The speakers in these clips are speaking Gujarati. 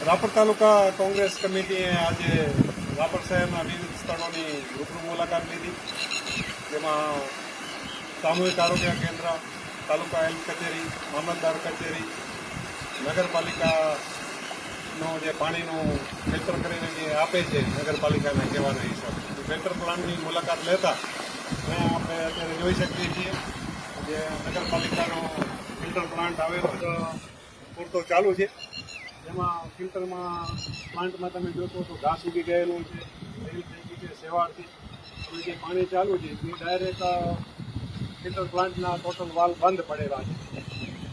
રાપર તાલુકા કોંગ્રેસ કમિટીએ આજે રાપર શહેરના વિવિધ સ્થળોની રૂબરૂ મુલાકાત લીધી, જેમાં સામૂહિક આરોગ્ય કેન્દ્ર, તાલુકા હેલ્થ કચેરી, મામલતદાર કચેરી, નગરપાલિકાનો જે પાણીનું ફિલ્ટર કરીને જે આપે છે નગરપાલિકાના કહેવાના હિસાબે ફિલ્ટર પ્લાન્ટની મુલાકાત લેતા આપણે અત્યારે જોઈ શકીએ છીએ જે નગરપાલિકાનો ફિલ્ટર પ્લાન્ટ આવેલો પૂરતો ચાલુ છે. જેમાં ફિલ્ટરમાં પ્લાન્ટમાં તમે જોશો તો ઘાસ ઉગી ગયેલું છે, રેલ થઈ ગઈ છે સેવાળથી. અને જે પાણી ચાલુ છે એ ડાયરેક્ટ ફિલ્ટર પ્લાન્ટના ટોટલ વાલ બંધ પડેલા છે.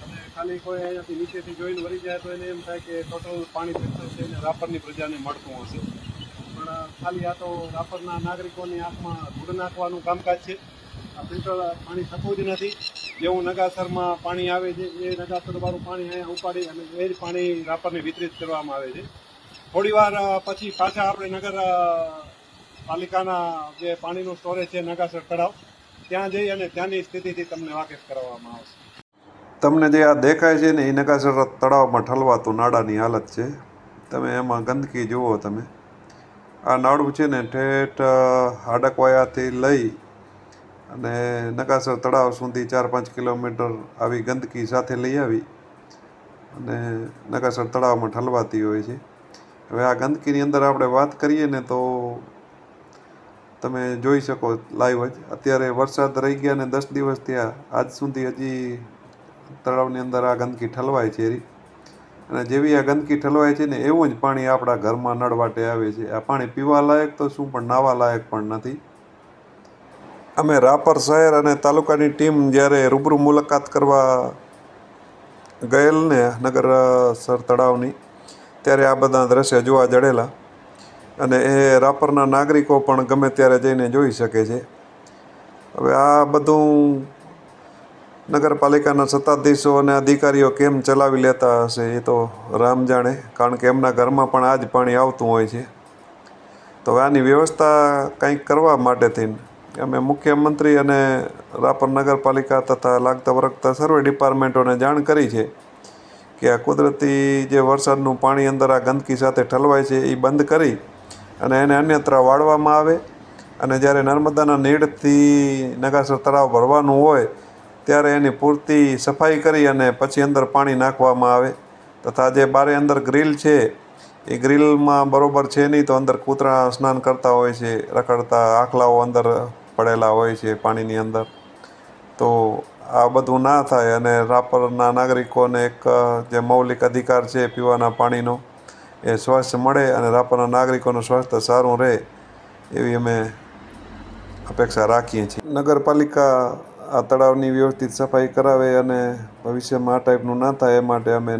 અને ખાલી કોઈ અહીંયાથી નીચેથી જોઈને વળી જાય તો એને એમ થાય કે ટોટલ પાણી ફિલ્ટર થઈને રાપરની પ્રજાને મળતું હશે, પણ ખાલી આ તો રાપરના નાગરિકોની આંખમાં ધૂળ નાખવાનું કામકાજ છે. આ ફિલ્ટર પાણી થતું જ નથી. જેવું નગાસરમાં પાણી આવે છે એ નગાસરવાળું પાણી અહીંયા ઉપાડી અને એ જ પાણી રાપરને વિતરિત કરવામાં આવે છે. થોડી વાર પછી પાછા આપણે નગર પાલિકાના જે પાણીનું સ્ટોરેજ છે નગાસર તળાવ, ત્યાં જઈ અને ત્યાંની સ્થિતિથી તમને વાકેફ કરાવવામાં આવશે. તમને જે આ દેખાય છે ને એ નગાસર તળાવમાં ઠલવાતું નાળાની હાલત છે. તમે એમાં ગંદકી જુઓ. તમે આ નાળું છે ને ઠેઠ હાડકવાયાથી લઈ અને નગાસર તળાવ સુધી 4-5 કિલોમીટર આવી ગંદકી સાથે લઈ આવી અને નગાસર તળાવમાં ઠલવાતી હોય છે. હવે આ ગંદકીની અંદર આપણે વાત કરીએ ને તો તમે જોઈ શકો લાઈવ જ. અત્યારે વરસાદ રહી ગયા ને 10 દિવસ થયા, આજ સુધી હજી તળાવની અંદર આ ગંદકી ઠલવાય છે. અને જેવી આ ગંદકી ઠલવાય છે ને એવું જ પાણી આપણા ઘરમાં નળવાટે આવે છે. આ પાણી પીવા લાયક તો શું પણ નાવા લાયક પણ નથી. અમે રાપર શહેર અને તાલુકાની ટીમ જ્યારે રૂબરૂ મુલાકાત કરવા ગયેલ ને નગરસર તળાવની, ત્યારે આ બધા દ્રશ્ય જોવા જડેલા. અને એ રાપરના નાગરિકો પણ ગમે ત્યારે જઈને જોઈ શકે છે. હવે આ બધું નગરપાલિકાના સત્તાધીશો અને અધિકારીઓ કેમ ચલાવી લેતા હશે એ તો રામ જાણે, કારણ કે એમના ઘરમાં પણ આ જ પાણી આવતું હોય છે. તો આની વ્યવસ્થા કંઈક કરવા માટે થઈને અમે મુખ્યમંત્રી અને રાપર નગરપાલિકા તથા લાગતા વળગતા સર્વે ડિપાર્ટમેન્ટોને જાણ કરી છે કે આ કુદરતી જે વરસાદનું પાણી અંદર આ ગંદકી સાથે ઠલવાય છે એ બંધ કરી અને એને અન્યત્ર વાળવામાં આવે. અને જ્યારે નર્મદાના નીડથી નગાસર તળાવ ભરવાનું હોય ત્યારે એની પૂરતી સફાઈ કરી અને પછી અંદર પાણી નાખવામાં આવે. તથા જે બારે અંદર ગ્રીલ છે એ ગ્રીલમાં બરોબર છે નહીં, તો અંદર કૂતરા સ્નાન કરતા હોય છે, રખડતા આખલાઓ અંદર પડેલા હોય છે પાણીની અંદર. તો આ બધું ના થાય અને રાપરના નાગરિકોને એક જે મૌલિક અધિકાર છે પીવાના પાણીનો એ સ્વચ્છ મળે અને રાપરના નાગરિકોનું સ્વાસ્થ્ય સારું રહે એવી અમે અપેક્ષા રાખીએ છીએ. નગરપાલિકા આ તળાવની વ્યવસ્થિત સફાઈ કરાવે અને ભવિષ્યમાં આ ટાઈપનું ના થાય એ માટે અમે